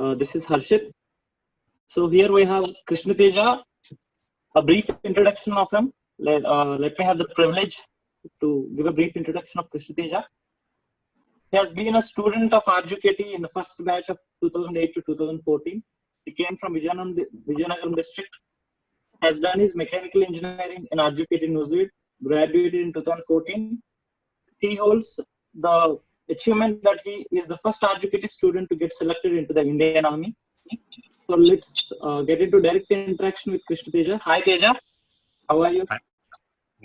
This is Harshit. So here we have Krishna Teja. A brief introduction of him. Let me have the privilege to give a brief introduction of Krishna Teja. He has been a student of RJKT in the first batch of 2008 to 2014. He came from Vijayanagar district. Has done his mechanical engineering in RJKT Newsweed. Graduated in 2014. He holds the achievement that he is the first RJKT student to get selected into the Indian Army. So let's get into direct interaction with Krishna Teja. Hi Teja, how are you?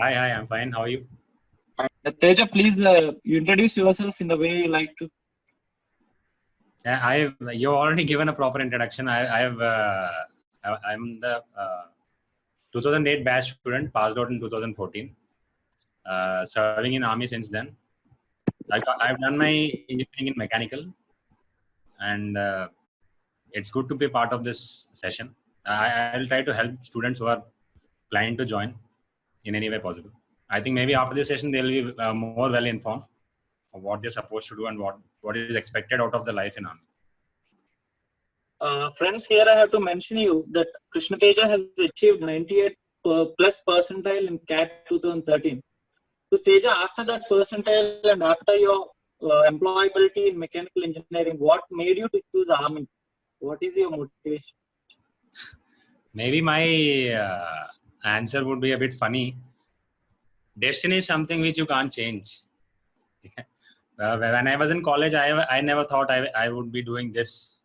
Hi, I'm fine. How are you? Teja, please you introduce yourself in the way you like to. Yeah, you've already given a proper introduction. I'm the 2008 batch student, passed out in 2014. Serving in army since then. I've done my engineering in mechanical, and it's good to be part of this session. I'll try to help students who are planning to join in any way possible. I think maybe after this session they'll be more well informed of what they're supposed to do and what is expected out of the life in army. Friends, here I have to mention you that Krishna Teja has achieved 98 plus percentile in CAT 2013. So Teja, after that percentile and after your employability in mechanical engineering, what made you to choose army? What is your motivation? Maybe my answer would be a bit funny. Destiny is something which you can't change. When I was in college, I never thought I would be doing this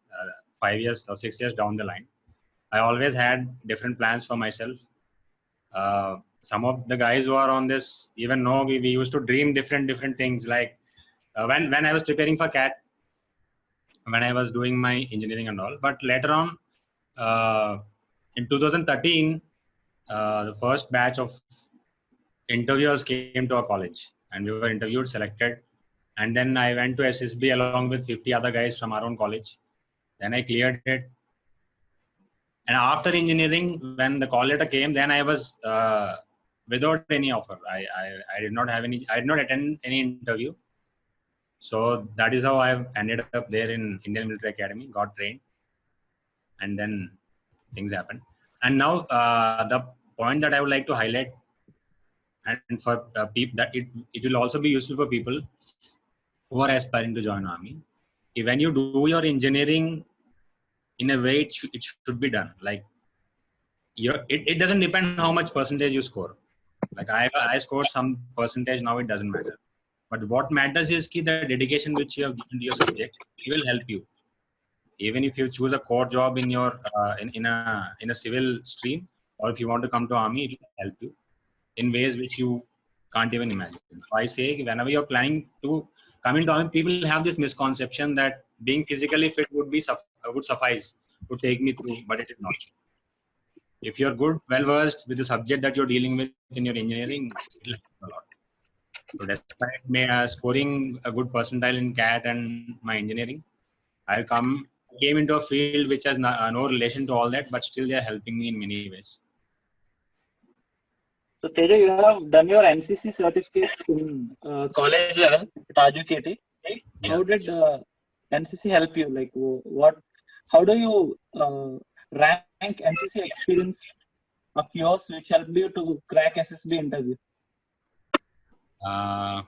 5 years or 6 years down the line. I always had different plans for myself. Some of the guys who are on this even know we used to dream different things. Like when I was preparing for CAT, when I was doing my engineering and all. But later on, in 2013, the first batch of interviewers came to our college, and we were interviewed, selected. And then I went to SSB along with 50 other guys from our own college. Then I cleared it. And after engineering, when the call letter came, then I was without any offer. I did not have any. I did not attend any interview. So that is how I ended up there in Indian Military Academy. Got trained, and then things happened. And now the point that I would like to highlight, and for people that it will also be useful for people who are aspiring to join army. When you do your engineering in a way it should be done, like it doesn't depend how much percentage you score. Like I scored some percentage, now it doesn't matter. But what matters is the dedication which you have given to your subject. It will help you. Even if you choose a core job in your in a civil stream, or if you want to come to army, it will help you in ways which you can't even imagine. So I say, whenever you're planning to come into army, people have this misconception that being physically fit would suffice to take me through, but it is not. If you're good, well versed with the subject that you're dealing with in your engineering, it will help a lot. So despite me scoring a good percentile in CAT and my engineering, I came into a field which has no relation to all that, but still they are helping me in many ways. So Teja, you have done your NCC certificates in college level at RJKT. Yeah. How did NCC help you? Like what? How do you rank NCC experience of yours which helped you to crack SSB interview? I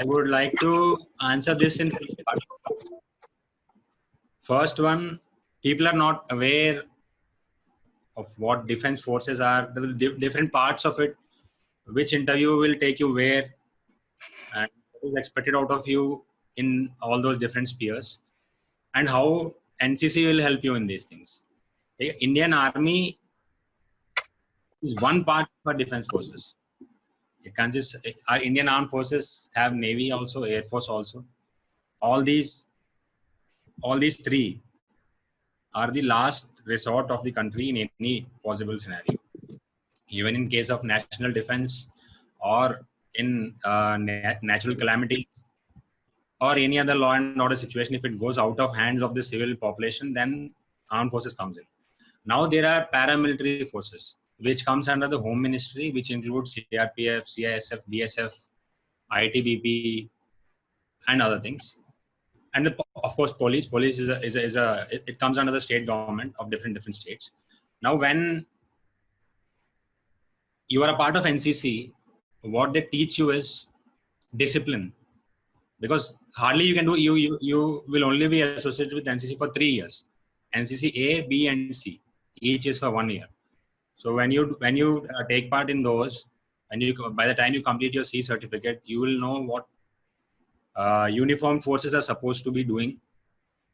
would like to answer this in three parts. First one, people are not aware of what defense forces are. There are different parts of it. Which interview will take you where, and what is expected out of you in all those different spheres, and how NCC will help you in these things. Indian Army is one part for defense forces. It consists. Our Indian Armed Forces have Navy also, Air Force also. All these three are the last resort of the country in any possible scenario. Even in case of national defense, or in natural calamities, or any other law and order situation, if it goes out of hands of the civil population, then armed forces comes in. Now there are paramilitary forces, which comes under the Home Ministry, which includes CRPF, CISF, DSF, ITBP, and other things. and of course police it comes under the state government of different states. Now when you are a part of NCC, what they teach you is discipline, because hardly you can do, you will only be associated with NCC for 3 years. NCC A, B and C, each is for 1 year. So when you take part in those, and by the time you complete your C certificate, you will know what uniformed forces are supposed to be doing.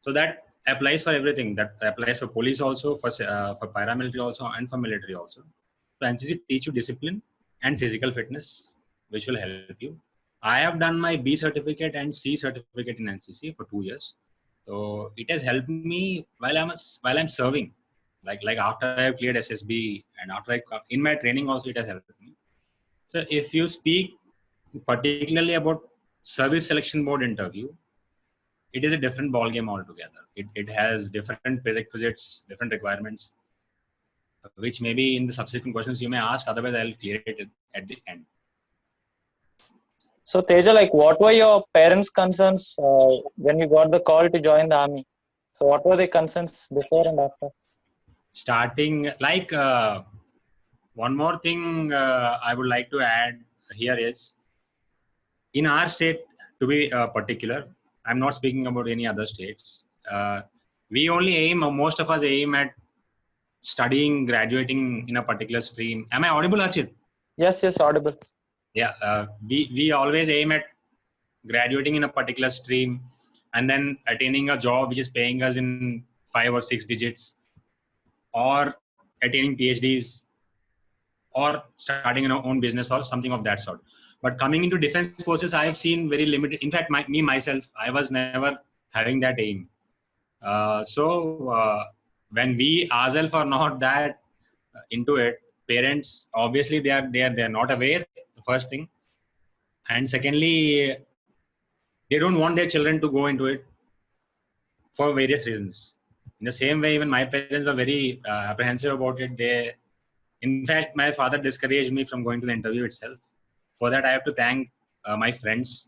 So that applies for everything. That applies for police also, for paramilitary also, and for military also. So NCC teach you discipline and physical fitness, which will help you. I have done my B certificate and C certificate in NCC for 2 years. So it has helped me while I'm serving. Like after I have cleared SSB, and after in my training also, it has helped me. So if you speak particularly about service selection board interview, it is a different ball game altogether. It has different prerequisites, different requirements, which maybe in the subsequent questions you may ask. Otherwise, I'll clear it at the end. So Teja, like, what were your parents' concerns when you got the call to join the army? So what were the concerns before and after? Starting, like, one more thing I would like to add here is, in our state, to be particular, I'm not speaking about any other states. We only aim, or most of us aim at studying, graduating in a particular stream. Am I audible, Archit? Yes, audible. Yeah, we always aim at graduating in a particular stream and then attaining a job which is paying us in 5 or 6 digits, or attaining PhDs, or starting our own business or something of that sort. But coming into defense forces, I have seen very limited. In fact, myself, I was never having that aim. So when we ourselves are not that into it, parents obviously they are not aware. The first thing, and secondly, they don't want their children to go into it for various reasons. In the same way, even my parents were very apprehensive about it. In fact, my father discouraged me from going to the interview itself. For that, I have to thank my friends,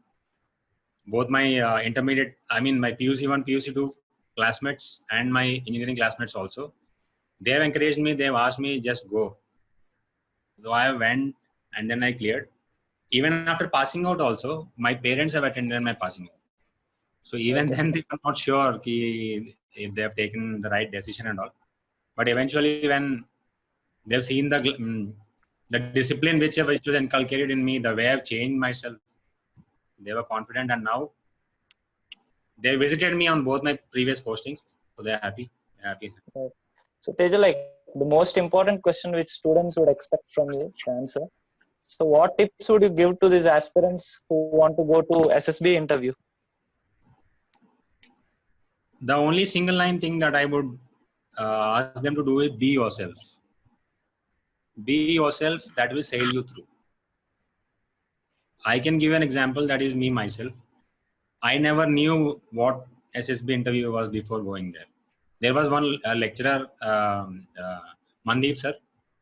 both my my PUC1, PUC2 classmates and my engineering classmates also. They have encouraged me. They have asked me, just go. So I went, and then I cleared. Even after passing out also, my parents have attended my passing out. So even then, they are not sure if they have taken the right decision and all. But eventually, when they've seen the discipline which was inculcated in me, the way I've changed myself, they were confident, and now they visited me on both my previous postings, so they're happy. Right. So Teja, like, the most important question which students would expect from you to answer. So what tips would you give to these aspirants who want to go to SSB interview? The only single line thing that I would ask them to do is be yourself. Be yourself, that will sail you through. I can give an example, that is me myself. I never knew what SSB interview was before going there. There was one lecturer, Mandeep sir.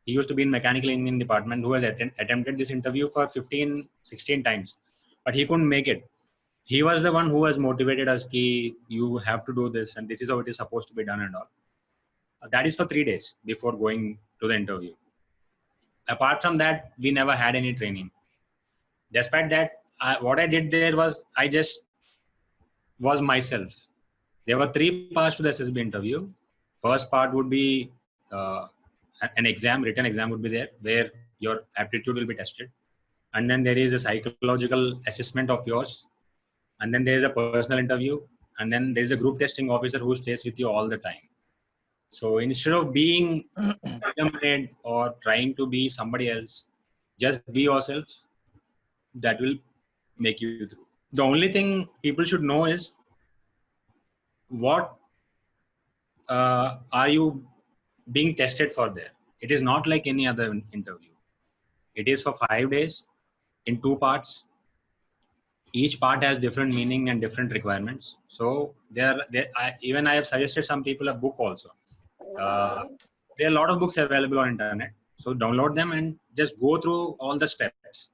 He used to be in mechanical engineering department, who has attempted this interview for 15, 16 times, but he couldn't make it. He was the one who has motivated us, ki you have to do this, and this is how it is supposed to be done and all. That is for 3 days before going to the interview. Apart from that, we never had any training. Despite that, what I did there was, I just was myself. There were 3 parts to the SSB interview. First part would be an exam, written exam would be there, where your aptitude will be tested. And then there is a psychological assessment of yours. And then there is a personal interview. And then there is a group testing officer who stays with you all the time. So instead of being determined or trying to be somebody else, just be yourself. That will make you through. The only thing people should know is, what are you being tested for there? It is not like any other interview. It is for 5 days in 2 parts. Each part has different meaning and different requirements. So even I have suggested some people a book also. There are a lot of books available on internet. So download them and just go through all the steps.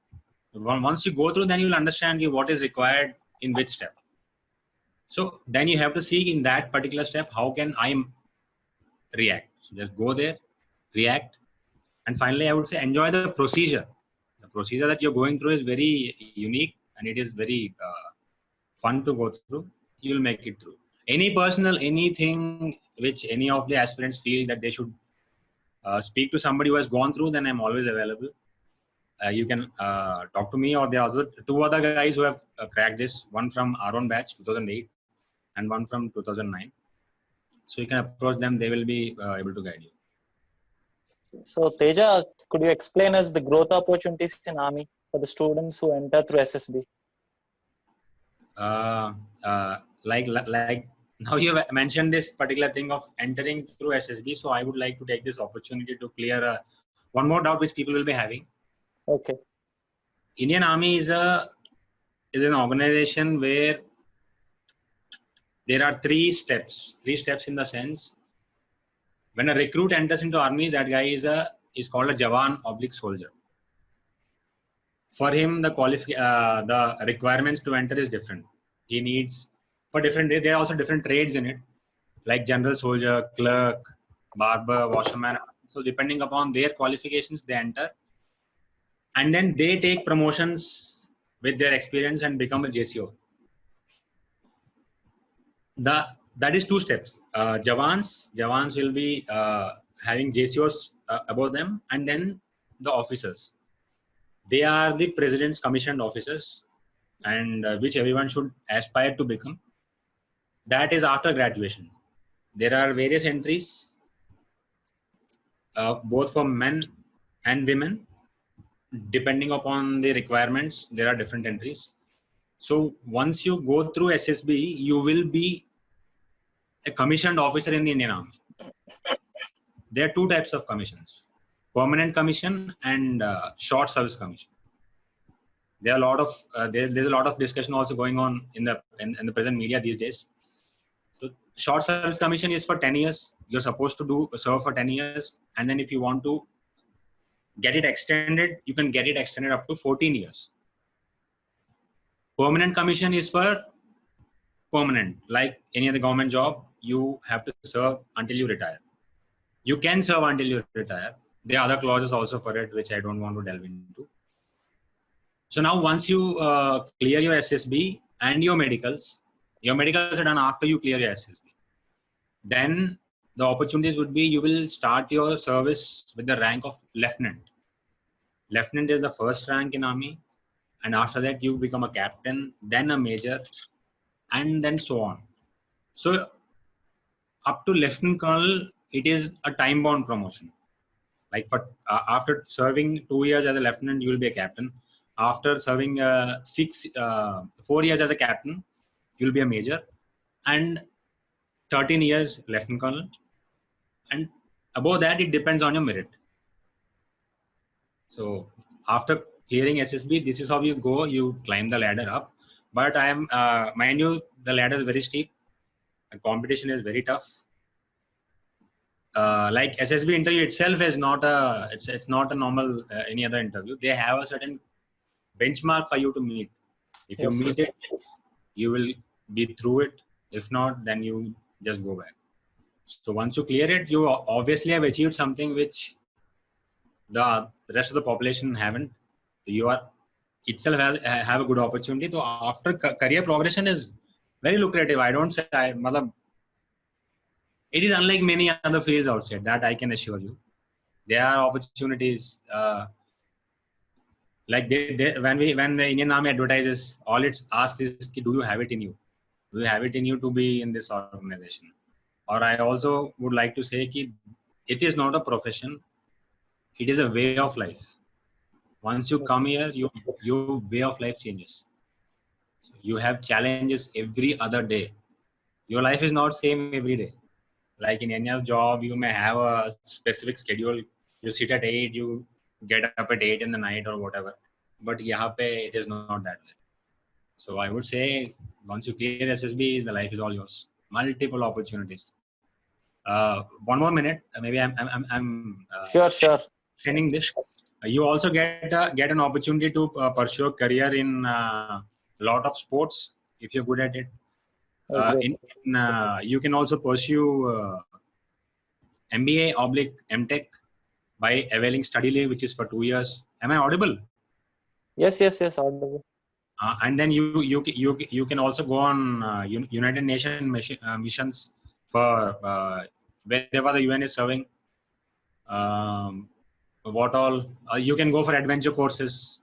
Once you go through, then you'll understand what is required in which step. So then you have to see in that particular step, how can I react? So just go there, react. And finally, I would say enjoy the procedure. The procedure that you're going through is very unique and it is very fun to go through. You will make it through. Anything which any of the aspirants feel that they should speak to somebody who has gone through, then I'm always available. You can talk to me, or there are also two other guys who have cracked this, one from our own batch 2008 and one from 2009. So you can approach them, they will be able to guide you. So Teja, could you explain us the growth opportunities in Army for the students who enter through SSB? Like now you have mentioned this particular thing of entering through SSB, so I would like to take this opportunity to clear one more doubt which people will be having. Okay. Indian Army is an organization where there are three steps in the sense, when a recruit enters into army, that guy is called a Jawan/soldier. For him, the requirements to enter is different. He needs for different. There are also different trades in it, like general soldier, clerk, barber, washerman. So depending upon their qualifications, they enter, and then they take promotions with their experience and become a JCO. That is two steps. Jawans will be having JCOs above them, and then the officers. They are the president's commissioned officers, and which everyone should aspire to become. That is after graduation. There are various entries, both for men and women. Depending upon the requirements, there are different entries. So once you go through SSB, you will be a commissioned officer in the Indian Army. There are two types of commissions: permanent commission and short service commission. There are a lot of there's a lot of discussion also going on in the present media these days. So short service commission is for 10 years. You're supposed to serve for 10 years, and then if you want to get it extended, you can get it extended up to 14 years. Permanent commission is for permanent, like any other government job. You have to serve until you retire. You can serve until you retire. There are other clauses also for it, which I don't want to delve into. So now once you clear your SSB and your medicals are done after you clear your SSB. Then the opportunities would be, you will start your service with the rank of lieutenant. Lieutenant is the first rank in army, and after that you become a captain, then a major, and then so on. So up to lieutenant colonel, it is a time-bound promotion. Like for after serving 2 years as a lieutenant, you will be a captain. After serving 4 years as a captain, you will be a major, and 13 years lieutenant colonel. And above that, it depends on your merit. So after clearing SSB, this is how you go. You climb the ladder up. But I am, mind you, the ladder is very steep. The competition is very tough. Like SSB interview itself is not it's not a normal any other interview. They have a certain benchmark for you to meet. If you meet it, you will be through it. If not, then you just go back. So once you clear it, you obviously have achieved something which the rest of the population haven't. You are itself have a good opportunity. So after career progression is very lucrative. I don't say it is unlike many other fields outside, that I can assure you. There are opportunities like when the Indian Army advertises, all it asks is, do you have it in you? Do you have it in you to be in this organization? Or I also would like to say that it is not a profession, it is a way of life. Once you come here, your way of life changes. So you have challenges every other day. Your life is not same every day. Like in any other job, you may have a specific schedule. You sit at 8, you get up at 8 in the night or whatever. But yahan pe it is not that way. So I would say once you clear SSB, the life is all yours. Multiple opportunities. One more minute. Maybe I'm sure. Sending this. You also get an opportunity to pursue a career in a lot of sports if you're good at it. Great. You can also pursue MBA/MTech by availing study leave, which is for 2 years. Am I audible? Yes, audible. And then you can also go on United Nations missions for wherever the UN is serving. What all you can go for adventure courses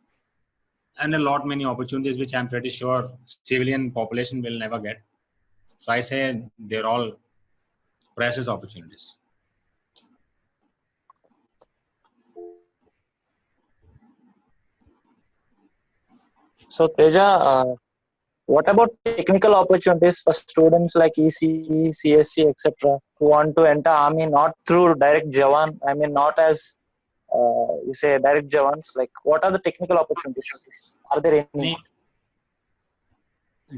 and a lot many opportunities which I'm pretty sure civilian population will never get. So I say they're all precious opportunities. So Teja, what about technical opportunities for students like ECE, CSC, etc., who want to enter army not through direct Jawan? I mean, not as you say direct Jawans. Like, what are the technical opportunities? Are there any?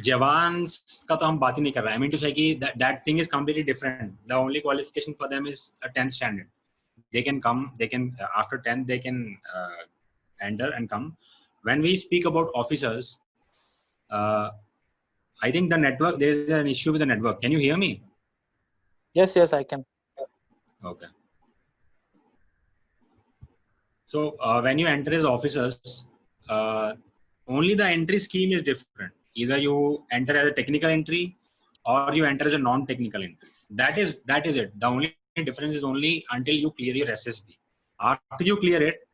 Jawans का तो हम बात ही नहीं कर रहे. I mean to say कि that thing is completely different. The only qualification for them is a 10th standard. They can come. They can after 10th they can enter and come. When we speak about officers, I think the network, there is an issue with the network. Can you hear me? Yes, I can. Okay. So when you enter as officers, only the entry scheme is different. Either you enter as a technical entry or you enter as a non-technical entry. That is it. The only difference is only until you clear your SSB. After you clear it,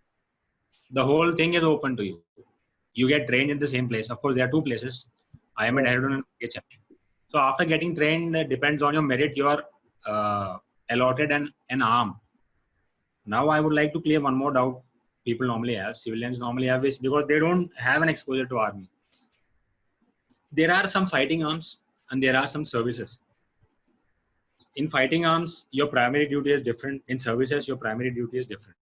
the whole thing is open to you. You get trained in the same place. Of course, there are two places. I am at Dehradun and Chennai. So after getting trained, depends on your merit, you are allotted an arm. Now I would like to clear one more doubt people normally have, civilians normally have, is because they don't have an exposure to army. There are some fighting arms and there are some services. In fighting arms, your primary duty is different. In services, your primary duty is different.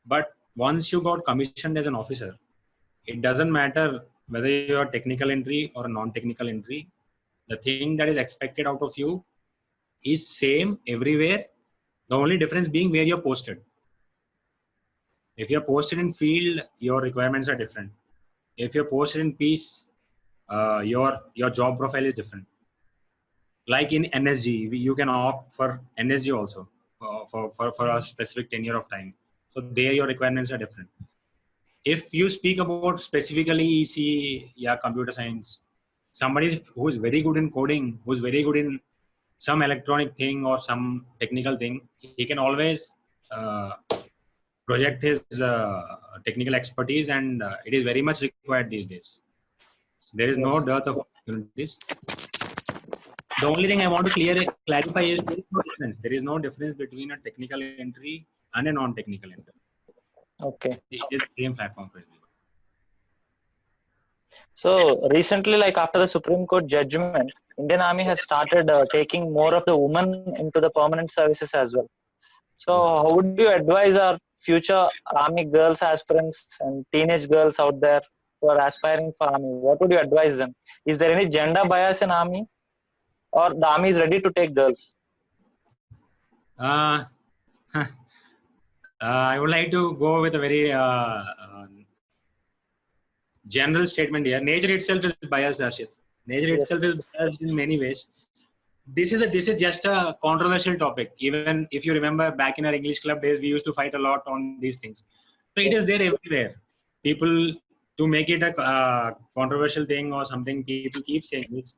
But once you got commissioned as an officer, it doesn't matter whether you are technical entry or a non-technical entry. The thing that is expected out of you is same everywhere. The only difference being where you're posted. If you're posted in field, your requirements are different. If you're posted in peace, your job profile is different. Like in NSG, you can opt for NSG also for a specific tenure of time. So there your requirements are different. If you speak about specifically EC, computer science, somebody who is very good in coding, who is very good in some electronic thing or some technical thing, he can always project his technical expertise, and it is very much required these days. There is no dearth of opportunities. The only thing I want to clarify is there is no difference. There is no difference between a technical entry and a non-technical entry. Okay. It is the same platform for everyone. So recently, like after the Supreme Court judgment, Indian Army has started taking more of the women into the permanent services as well. So how would you advise our future Army girls aspirants and teenage girls out there who are aspiring for Army? What would you advise them? Is there any gender bias in Army, or the Army is ready to take girls? I would like to go with a very general statement here. Nature itself is biased, Harshit. Nature itself is biased in many ways. This is just a controversial topic. Even if you remember back in our English club days, we used to fight a lot on these things. So it is there everywhere. People, to make it a controversial thing or something, people keep saying this.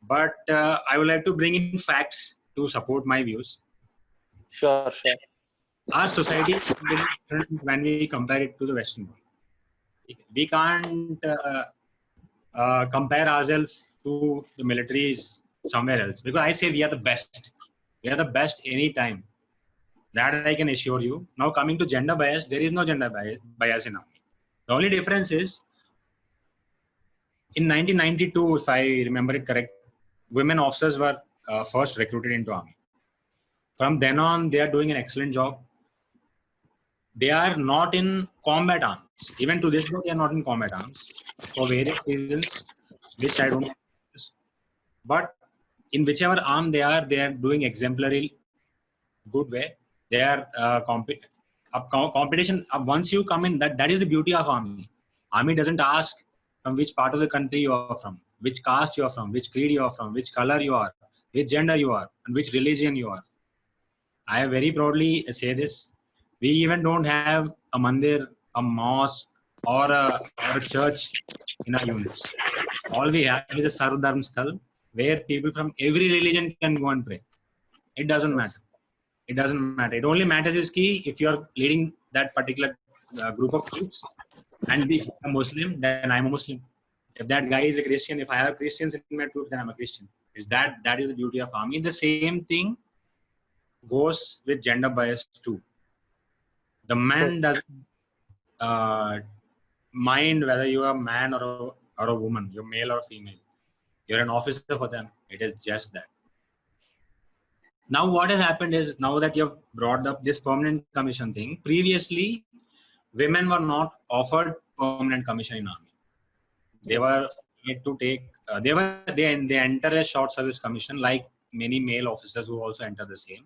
But I would like to bring in facts to support my views. Sure. Our society is different when we compare it to the Western world. We can't compare ourselves to the militaries somewhere else, because I say we are the best. We are the best anytime. That I can assure you. Now coming to gender bias, there is no gender bias in Army. The only difference is in 1992, if I remember it correct, women officers were first recruited into Army. From then on, they are doing an excellent job. They are not in combat arms. Even to this day, they are not in combat arms for various reasons, which I don't know. But in whichever arm they are doing exemplary good way. They are competition. Once you come in, that is the beauty of Army. Army doesn't ask from which part of the country you are from. which caste you are from, which creed you are from, which color you are, which gender you are, and which religion you are. I very proudly say this. We even don't have a mandir, a mosque, or a church in our units. All we have is a Sarv Dharm Sthal where people from every religion can go and pray. It doesn't matter. It doesn't matter. It only matters is key if you're leading that particular group of troops, and if I'm a Muslim, then I'm a Muslim. If that guy is a Christian, if I have Christians in my troops, then I'm a Christian. Is that is the beauty of army. The same thing goes with gender bias too. The man doesn't mind whether you are a man or a woman, you're male or female. You're an officer for them. It is just that. Now what has happened is, now that you've brought up this permanent commission thing, previously women were not offered permanent commission in army. They were made to take they enter a short service commission like many male officers who also enter the same,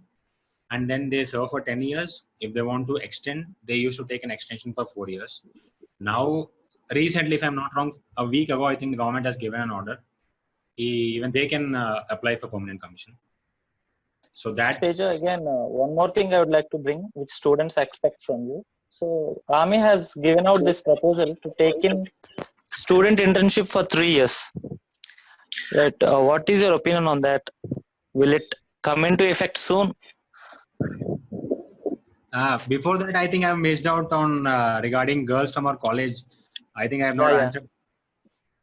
and then they serve for 10 years. If they want to extend, they used to take an extension for 4 years. Now recently, if I'm not wrong, a week ago I think the government has given an order. Even they can apply for permanent commission. So that Teja, again, one more thing I would like to bring, which students expect from you. So Army has given out this proposal to take in student internship for 3 years. Right? What is your opinion on that? Will it come into effect soon? before that, I think I've missed out on regarding girls from our college. I think I have not answered.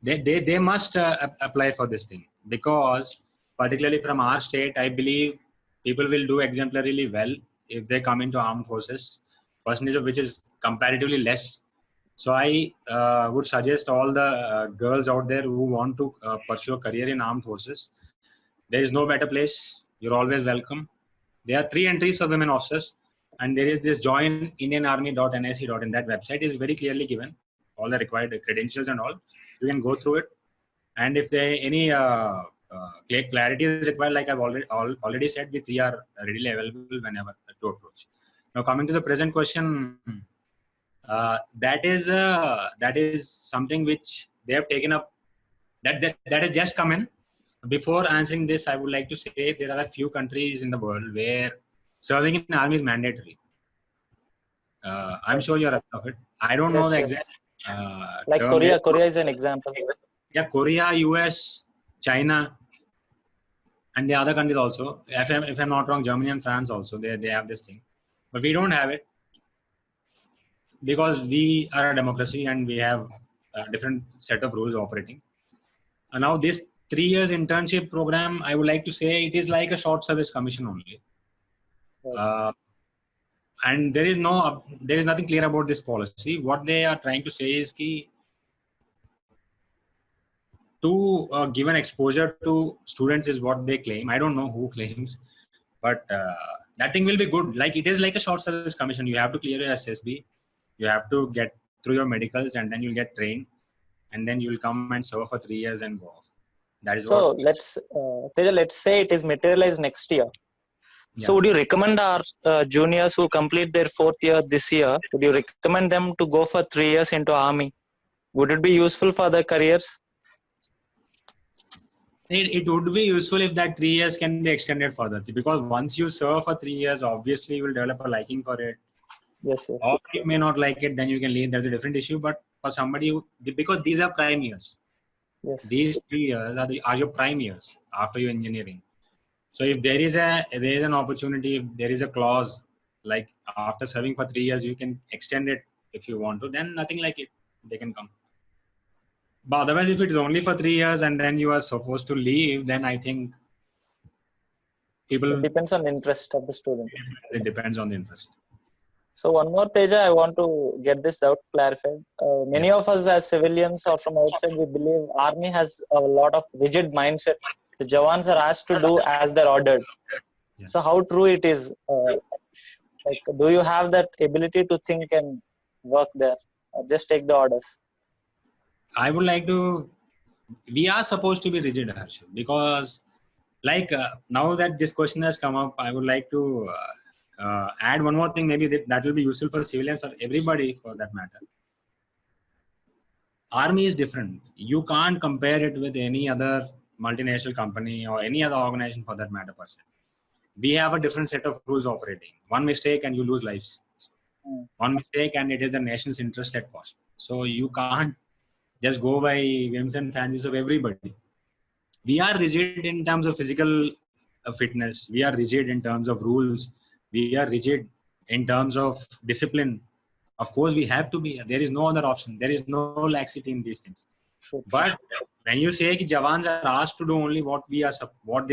They must apply for this thing, because particularly from our state, I believe people will do exemplarily well if they come into armed forces, percentage of which is comparatively less. So I would suggest all the girls out there who want to pursue a career in armed forces, there is no better place. You're always welcome. There are 3 entries for women officers, and there is this join indianarmy.nic.in. That website is very clearly given, all the required credentials and all. You can go through it, and if there any clarity is required, like I've already said, we are readily available whenever to approach. Now coming to the present question, that is something which they have taken up. That has just come in. Before answering this, I would like to say there are a few countries in the world where serving in the army is mandatory. I'm sure you're aware of it. I don't know the exact. Like Korea. Korea is an example. Yeah, Korea, US, China, and the other countries also. If I'm not wrong, Germany and France also, they have this thing. But we don't have it, because we are a democracy and we have a different set of rules operating. And now this 3 years internship program, I would like to say it is like a short service commission only. And there is nothing clear about this policy. What they are trying to say is to give an exposure to students is what they claim. I don't know who claims, but that thing will be good. Like it is like a short service commission. You have to clear your SSB, you have to get through your medicals, and then you'll get trained, and then you'll come and serve for 3 years and go off. That is so what. let's say it is materialized next year. Yeah. So would you recommend our juniors who complete their 4th year this year, would you recommend them to go for 3 years into army? Would it be useful for their careers? It would be useful if that 3 years can be extended further, because once you serve for 3 years, obviously you will develop a liking for it. Yes. Or you may not like it, then you can leave. That's a different issue. But for somebody because these are prime years. Yes. These 3 years are your prime years after your engineering. So if there is an opportunity, if there is a clause like after serving for 3 years, you can extend it if you want to, then nothing like it, they can come. But otherwise, if it's only for 3 years and then you are supposed to leave, then I think It depends on the interest of the student. It depends on the interest. So one more, Teja, I want to get this doubt clarified. Many of us as civilians or from outside, we believe army has a lot of rigid mindset. The Jawans are asked to do as they're ordered. Yeah. So how true it is? Like, do you have that ability to think and work there, or just take the orders? I would like to. We are supposed to be rigid, Harsh, because now that this question has come up, I would like to add one more thing. Maybe that will be useful for civilians or everybody for that matter. Army is different. You can't compare it with any other multinational company or any other organization for that matter, person. We have a different set of rules operating. One mistake and you lose lives. One mistake and it is the nation's interest at cost. So you can't just go by whims and fancies of everybody. We are rigid in terms of physical fitness. We are rigid in terms of rules. We are rigid in terms of discipline. Of course, we have to be. There is no other option. There is no laxity in these things. True. But when you say that Jawans are asked to do only what they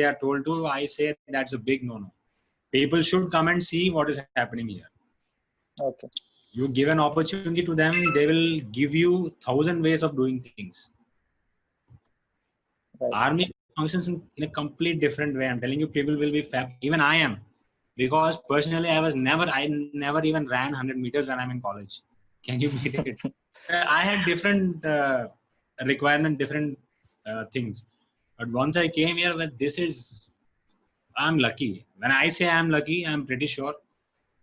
are told to, I say that's a big no-no. People should come and see what is happening here. Okay. You give an opportunity to them, they will give you 1,000 ways of doing things. Right. Army functions in a complete different way. I'm telling you, people will be even I am, because personally I never even ran 100 meters when I'm in college. Can you beat it? I had different requirement, different things. But once I came here, I'm lucky. When I say I'm lucky, I'm pretty sure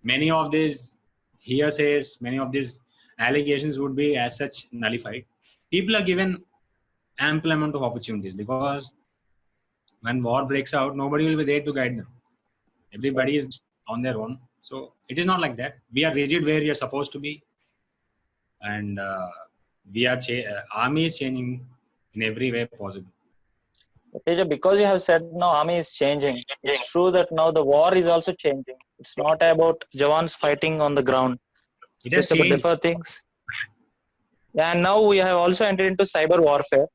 many of these hearsays, many of these allegations would be as such nullified. People are given ample amount of opportunities, because when war breaks out, nobody will be there to guide them. Everybody is on their own. So it is not like that. We are rigid where we are supposed to be, and we are army is changing in every way possible. Teja, because you have said now army is changing, it's true that now the war is also changing. It's not about Jawans fighting on the ground. It has It's about changed. different things. And now we have also entered into cyber warfare.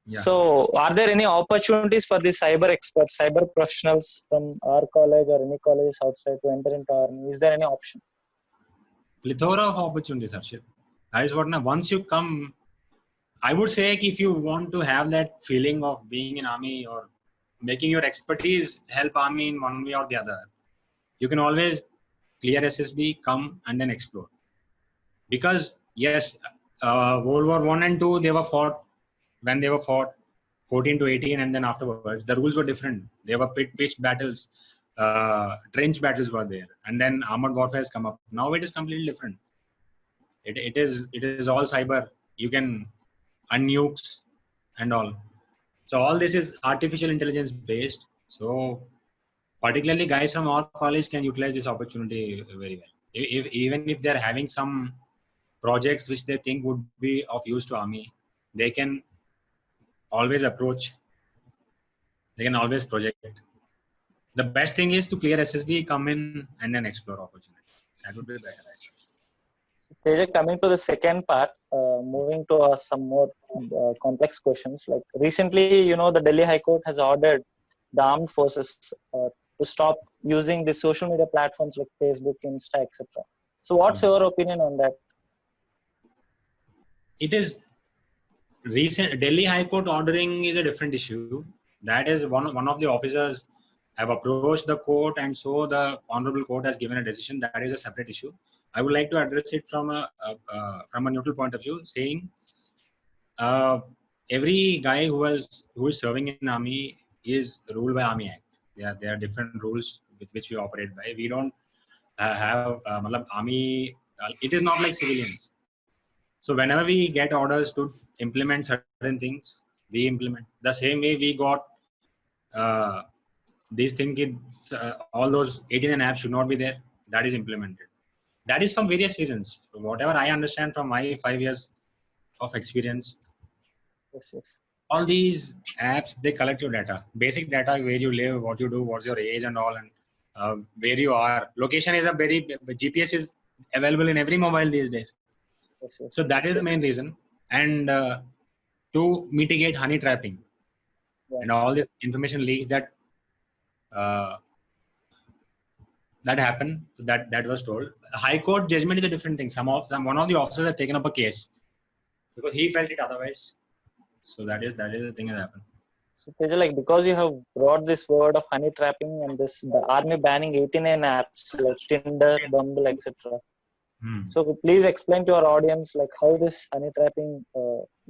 Yeah. So, are there any opportunities for the cyber experts, cyber professionals from our college or any colleges outside to enter into army? Is there any option? Plethora of opportunities, Harshit. That is what now. Once you come, I would say if you want to have that feeling of being in army or making your expertise help army in one way or the other, you can always clear SSB, come and then explore. Because yes, World War I and II, they were fought 14 to 18, and then afterwards the rules were different. They were pitched battles, trench battles were there, and then armored warfare has come up. Now it is completely different. It is all cyber. You can unnukes and all. So all this is artificial intelligence based. So particularly guys from our college can utilize this opportunity very well. Even if they're having some projects which they think would be of use to army, they can always approach. They can always project it. The best thing is to clear SSB, come in and then explore opportunities. That would be better. Teja, coming to the second part, moving to some more complex questions. Like recently, the Delhi High Court has ordered the armed forces to stop using the social media platforms like Facebook, Insta, etc. So, what's your opinion on that? It is recent. Delhi High Court ordering is a different issue. That is one of the officers have approached the court, and so the honorable court has given a decision. That is a separate issue. I would like to address it from a neutral point of view, saying every guy who is serving in army is ruled by Army Act. There are different rules with which we operate by. We don't have army. It is not like civilians. So whenever we get orders to implement certain things, we implement. The same way we got these things, all those 18 and apps should not be there. That is implemented. That is from various reasons. Whatever I understand from my 5 years of experience, Yes. all these apps, they collect your data, basic data, where you live, what you do, what's your age and all, and where you are. Location is GPS is available in every mobile these days. Yes. So that is the main reason. And to mitigate honey trapping and all the information leaks that happened, that was told. High Court judgment is a different thing. One of the officers have taken up a case because he felt it otherwise. So that is the thing that happened. So Teja, like because you have brought this word of honey trapping and the army banning 89 apps like Tinder, Bumble, etc. So please explain to our audience like how this honey trapping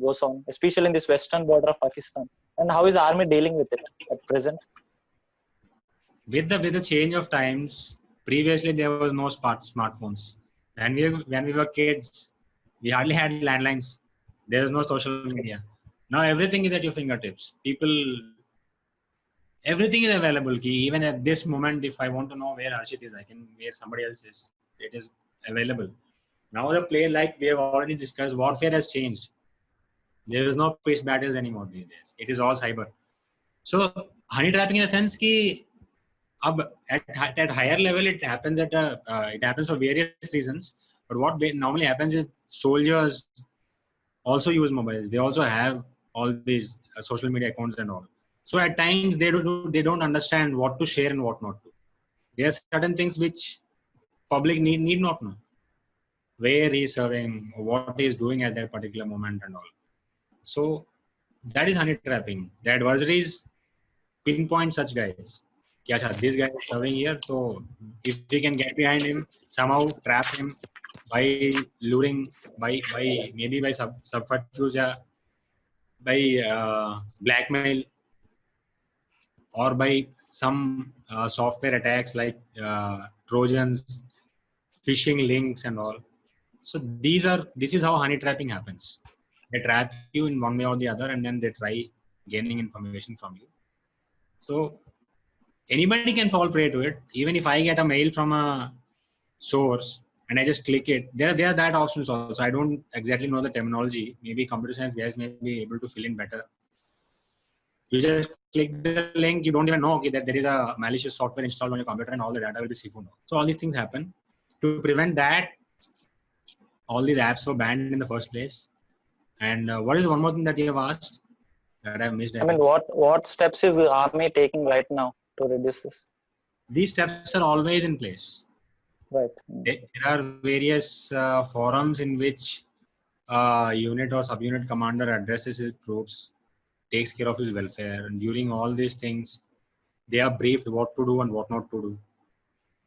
goes on, especially in this western border of Pakistan, and how is army dealing with it at present? With the change of times, previously there was no smartphones, and when we were kids, we hardly had landlines. There is no social media. Now everything is at your fingertips. Everything is available. Even at this moment, if I want to know where Harshit is, I can, where somebody else is. It is available. Now the play, like we have already discussed, warfare has changed. There is no pitched battles anymore these days. It is all cyber. So honey trapping in the sense ki at higher level it happens it happens for various reasons. But what normally happens is soldiers also use mobiles. They also have all these social media accounts and all. So at times they don't understand what to share and what not to. There are certain things which public need not know. Where he is serving, what he is doing at that particular moment and all. So that is honey trapping. The adversaries pinpoint such guys. This guy is serving here, so if we can get behind him, somehow trap him by luring, by maybe by subterfuge, by blackmail, or by some software attacks like Trojans, phishing links and all. So this is how honey trapping happens. They trap you in one way or the other, and then they try gaining information from you. So anybody can fall prey to it. Even if I get a mail from a source and I just click it, there are that options also. I don't exactly know the terminology. Maybe computer science guys may be able to fill in better. You just click the link, you don't even know that there is a malicious software installed on your computer and all the data will be siphoned off. So all these things happen. To prevent that, all these apps were banned in the first place. And what is one more thing that you have asked that I've missed? I mean, what steps is the army taking right now to reduce this? These steps are always in place. Right. There are various forums in which unit or subunit commander addresses his troops, takes care of his welfare, and during all these things, they are briefed what to do and what not to do,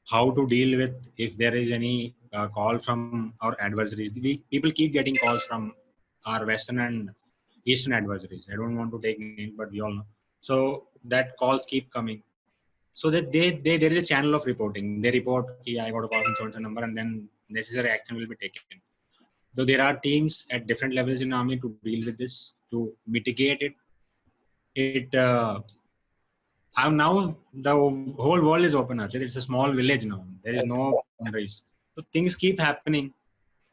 how to deal with if there is any call from our adversaries. People keep getting calls from our western and eastern adversaries. I don't want to take names, but we all know. So that calls keep coming. So that there is a channel of reporting. They report, I got a call from so-and-so number, and then necessary action will be taken. Though there are teams at different levels in army to deal with this, to mitigate it. Now the whole world is open. Actually, it's a small village now. There is no boundaries. So things keep happening,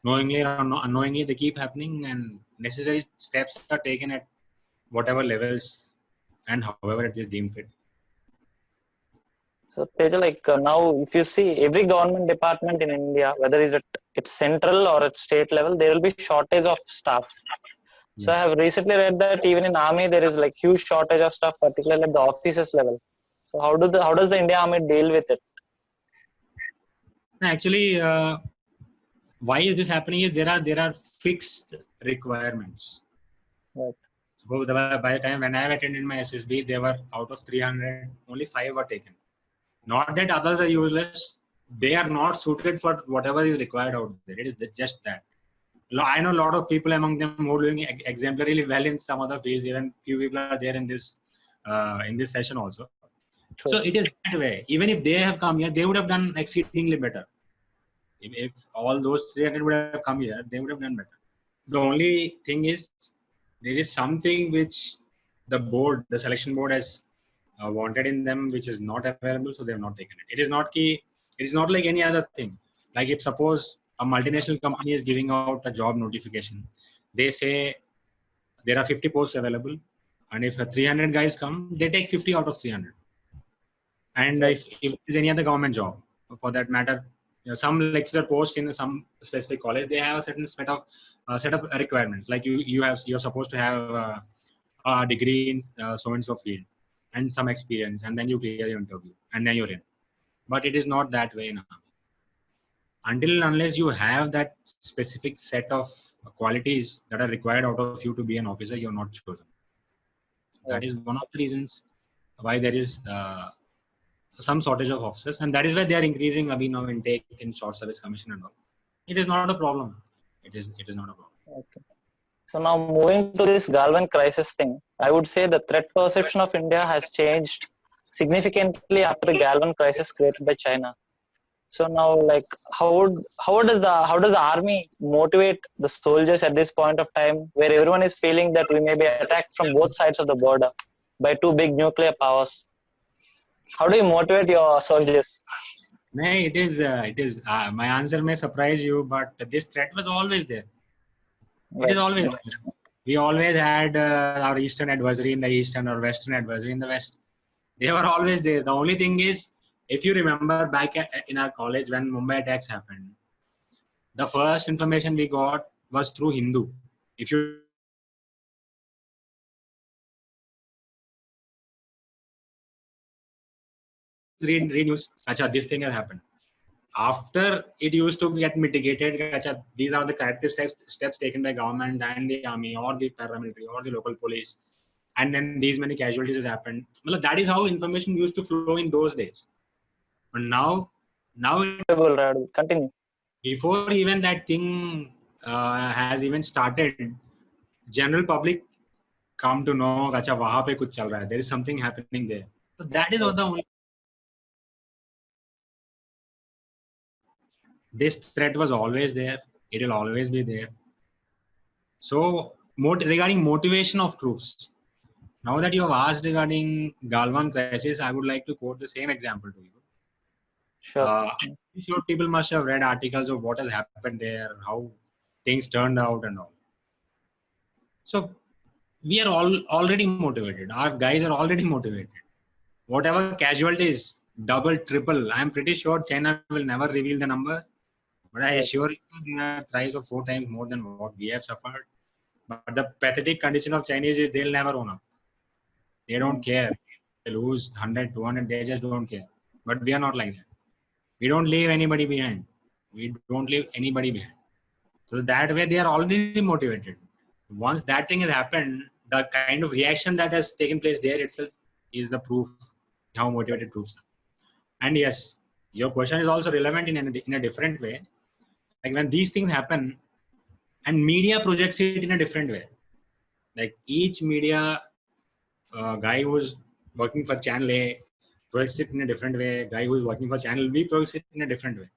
knowingly or unknowingly. They keep happening, and necessary steps are taken at whatever levels and however it is deemed fit. So Teja, now if you see every government department in India, whether it's central or at state level, there will be shortage of staff. So I have recently read that even in army there is huge shortage of staff, particularly at the officers level. So how does the Indian Army deal with it? Actually, why is this happening is there are fixed requirements. Right. So by the time when I attended my SSB, there were out of 300, only 5 were taken. Not that others are useless. They are not suited for whatever is required out there. It is just that. I know a lot of people among them who are doing exemplarily well in some other fields. Even few people are there in this session also. True. So it is that way. Even if they have come here, they would have done exceedingly better. If all those 300 would have come here, they would have done better. The only thing is, there is something which the selection board has wanted in them, which is not available, so they have not taken it. It is not like any other thing. Like if suppose a multinational company is giving out a job notification, they say there are 50 posts available, and if 300 guys come, they take 50 out of 300. And if there's any other government job, for that matter, some lecturer post in some specific college, they have a certain set of requirements. Like you're supposed to have a degree in so and so field and some experience, and then you clear your interview, and then you're in. But it is not that way now. Until and unless you have that specific set of qualities that are required out of you to be an officer, you're not chosen. That is one of the reasons why there is some shortage of officers, and that is why they are increasing now intake in short service commission and all. It is not a problem. It is not a problem. Okay. So now moving to this Galwan crisis thing, I would say the threat perception of India has changed significantly after the Galwan crisis created by China. So now, like, how does the army motivate the soldiers at this point of time, where everyone is feeling that we may be attacked from both sides of the border by two big nuclear powers? How do you motivate your soldiers? No, it is. My answer may surprise you, but this threat was always there. It is Right. always there. We always had our eastern adversary in the east and our western adversary in the west. They were always there. The only thing is, if you remember back in our college when Mumbai attacks happened, the first information we got was through Hindu. If you read news, acha, this thing has happened. After it used to get mitigated, acha, these are the corrective steps taken by government and the army or the paramilitary or the local police, and then these many casualties has happened. Well, that is how information used to flow in those days. But now Continue. before even that thing has even started, general public come to know, acha, wahan pe kuch chal raha hai. There is something happening there. So that is what the only. This threat was always there. It will always be there. So regarding motivation of troops, now that you have asked regarding Galwan crisis, I would like to quote the same example to you. Sure. I'm sure people must have read articles of what has happened there, how things turned out and all. So we are all already motivated. Our guys are already motivated. Whatever casualties, double, triple, I'm pretty sure China will never reveal the number. But I assure you, they are thrice or 4 times more than what we have suffered. But the pathetic condition of Chinese is they'll never own up. They don't care. They lose 100, 200, they just don't care. But we are not like that. We don't leave anybody behind. We don't leave anybody behind. So that way they are already motivated. Once that thing has happened, the kind of reaction that has taken place there itself is the proof how motivated troops are. And yes, your question is also relevant in a different way. Like when these things happen, and media projects it in a different way. Like each media guy who's working for channel A projects it in a different way. Guy who's working for channel B projects it in a different way.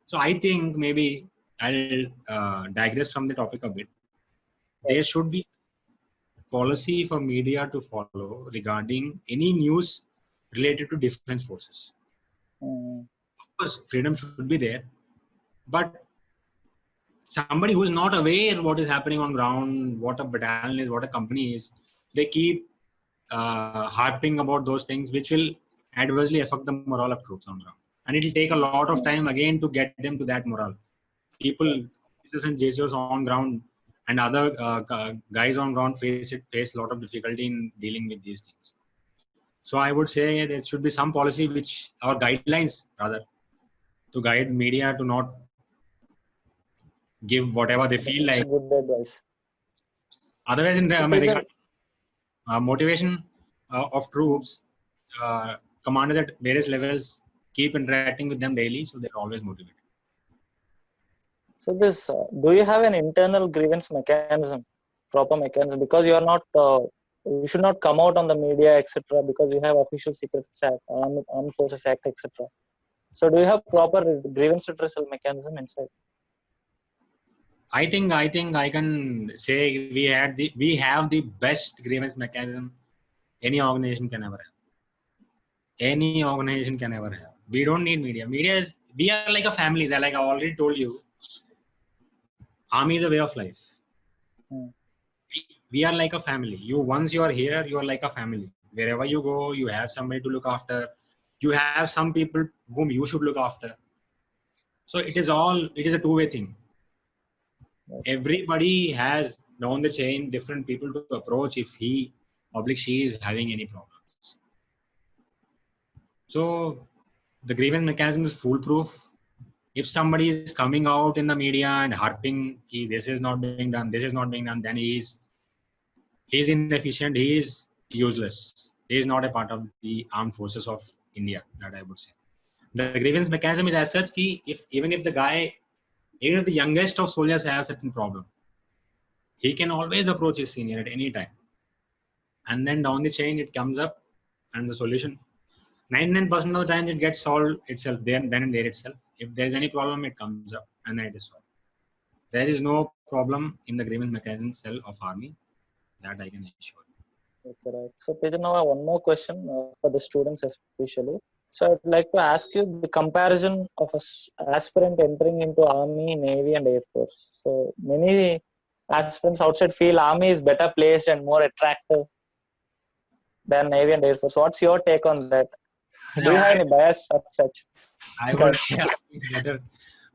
So I think maybe I'll digress from the topic a bit. There should be policy for media to follow regarding any news related to defense forces. Of course, freedom should be there, but somebody who is not aware what is happening on ground, what a battalion is, what a company is, they keep harping about those things, which will adversely affect the morale of troops on ground. And it will take a lot of time again to get them to that morale. People, officers and JCOs on ground and other guys on ground face a lot of difficulty in dealing with these things. So I would say there should be some policy which, or guidelines rather, to guide media to not give whatever they feel That's like. a good advice. Otherwise, in the motivation of troops, commanders at various levels keep interacting with them daily, so they're always motivated. So this, do you have an internal grievance mechanism, proper mechanism? Because you are not, you should not come out on the media, etc. Because you have Official Secrets Act, Armed Forces Act, etc. So do you have proper grievance redressal mechanism inside? I think I can say we have the best grievance mechanism any organization can ever have. Any organization can ever have. We don't need media. We are like a family. That, like I already told you, army is a way of life. We are like a family. Once you are here, you are like a family. Wherever you go, you have somebody to look after. You have some people whom you should look after. So it is a two-way thing. Everybody has down the chain different people to approach if he or she is having any problems. So the grievance mechanism is foolproof. If somebody is coming out in the media and harping, this is not being done, then he's inefficient, he is useless. He is not a part of the armed forces of India, that I would say. The grievance mechanism is as such that even if the youngest of soldiers have certain problem, he can always approach his senior at any time. And then down the chain it comes up and the solution, 99% of the time it gets solved itself then and there itself. If there is any problem, it comes up and then it is solved. There is no problem in the grievance mechanism cell of army, that I can assure. Okay, right. So Teja, now I have one more question for the students especially. So I'd like to ask you the comparison of a aspirant entering into Army, Navy, and Air Force. So many aspirants outside feel Army is better placed and more attractive than Navy and Air Force. What's your take on that? Do you have any bias of such? I would say Army is better,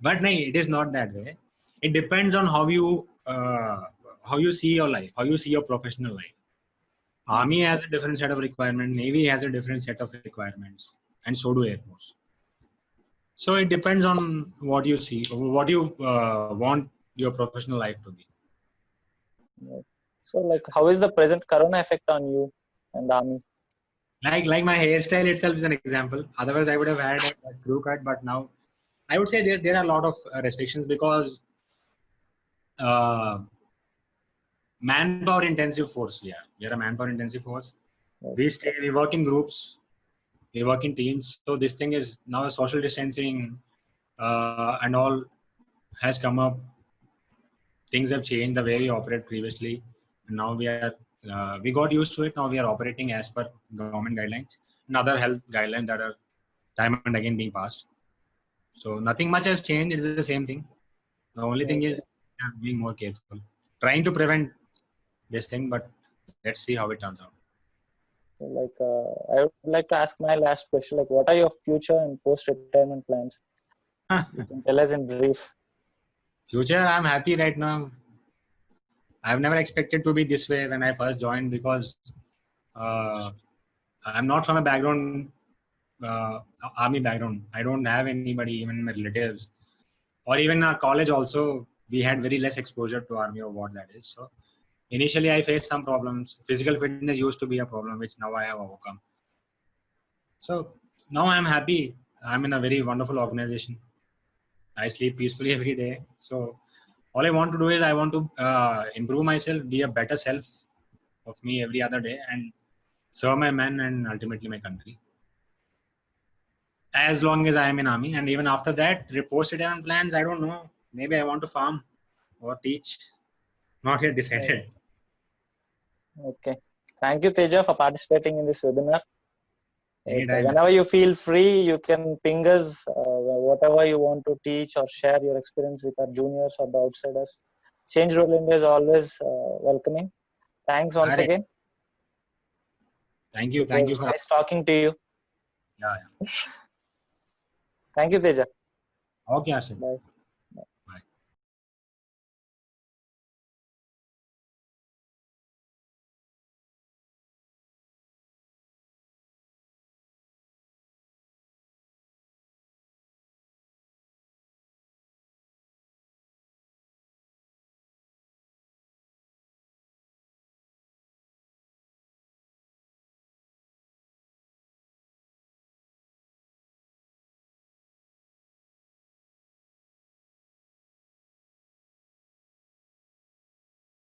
but no, it is not that way. It depends on how you see your life, how you see your professional life. Army has a different set of requirements, Navy has a different set of requirements, and so do Air Force. So it depends on what you see, what you want your professional life to be. So like, how is the present Corona effect on you and the Army? Like my hairstyle itself is an example. Otherwise, I would have had a crew cut, but now I would say there are a lot of restrictions because manpower intensive force. We are a manpower intensive force. We work in groups, we work in teams. So this thing is now social distancing and all has come up. Things have changed the way we operate previously, and now we got used to it. Now we are operating as per government guidelines and other health guidelines that are time and again being passed. So nothing much has changed. It is the same thing. The only thing is being more careful, trying to prevent this thing, but let's see how it turns out. So like, I would like to ask my last question. Like, what are your future and post-retirement plans? You can tell us in brief. Future, I'm happy right now. I've never expected to be this way when I first joined because I'm not from a background, army background. I don't have anybody, even my relatives, or even in our college also, we had very less exposure to army or what that is. So initially I faced some problems. Physical fitness used to be a problem, which now I have overcome. So now I'm happy. I'm in a very wonderful organization. I sleep peacefully every day. So all I want to do is I want to improve myself, be a better self of me every other day, and serve my men and ultimately my country. As long as I am in army, and even after that, post-retirement plans, I don't know. Maybe I want to farm or teach. Not yet decided. Okay. Thank you, Teja, for participating in this webinar. Anytime. Whenever you feel free, you can ping us whatever you want to teach or share your experience with our juniors or the outsiders. Change Role India is always welcoming. Thanks once again. Thank you. It Thank was you for nice talking to you. Yeah. Thank you, Teja. Okay, Ashit. Bye.